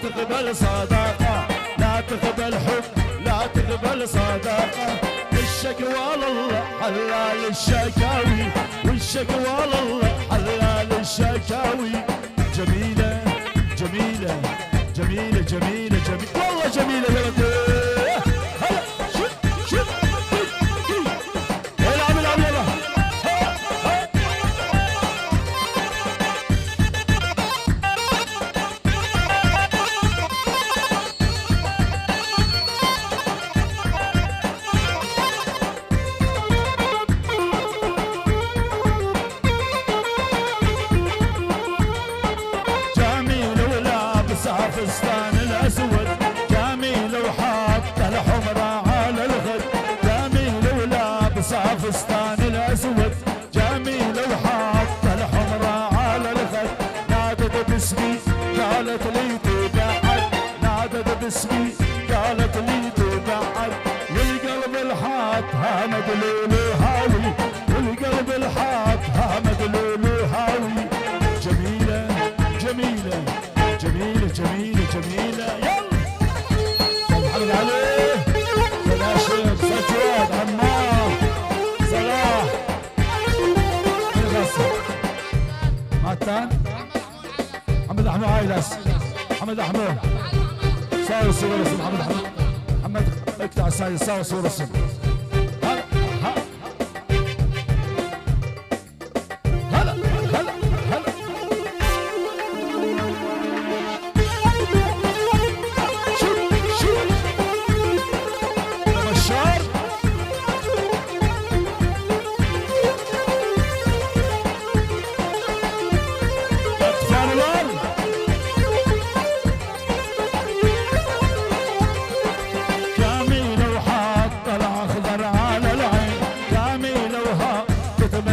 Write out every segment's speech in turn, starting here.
تقبل صداقة، لا تقبل حب، لا تقبل صداقة. الشكوى لله حلال الشكاوي، والشكوى لله حلال الشكاوي. جميلة جميلة جميلة جميلة جميلة والله جميلة يا ولدي. هلا شوف شوف العب العب يلا. فستان الاسود جميل وحاط الحمرة على الغد، جميل ولابسها فستان الاسود جميل وحاط الحمرة على الغد. نادت باسمي قالت لي تبعد، نادت باسمي قالت لي تبعد. والقلب الحاط ها مدلول هاوي، والقلب الحاط ها مدلول هاوي. جميلة جميلة جميلة جميلة جميلة يلا محمد علي سلاشر سجاد عمار صلاح الغصب ماتان محمد احمد عايلس محمد احمد صار صور رسم محمد احمد محمد اقطع السايد صار صور رسم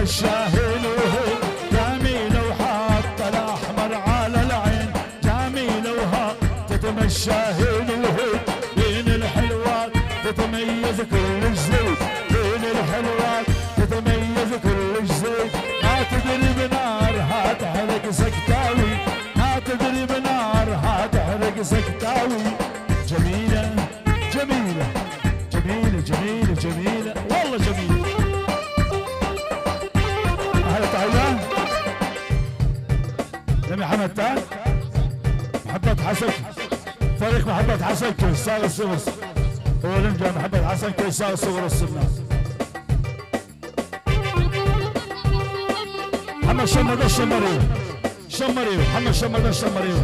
الشاهين وهي جميلة وحاط الأحمر على العين، جميلة وها تتمشى هين وهي بين الحلوات تتميز كل جديد، بين الحلوات تتميز كل جديد. ما تدري بنارها تحرق سكتاوي، ما تدري بنارها تحرق سكتاوي. جميلة جميلة جميلة جميلة جميلة والله جميلة. تعال يا محمد تعال محبة حسن فريق محبة حسن كيسار الصغر هو نرجع محبة حسن كيسار الصغر السنة. محمد شمر ده الشمري شمري محمد شمر ده الشمري.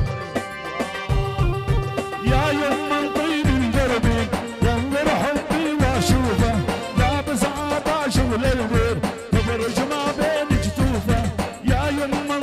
يا يما طيب القلبي ينظر حبي واشوفه لابس عطاش وللبير تبرج ما بين يا يما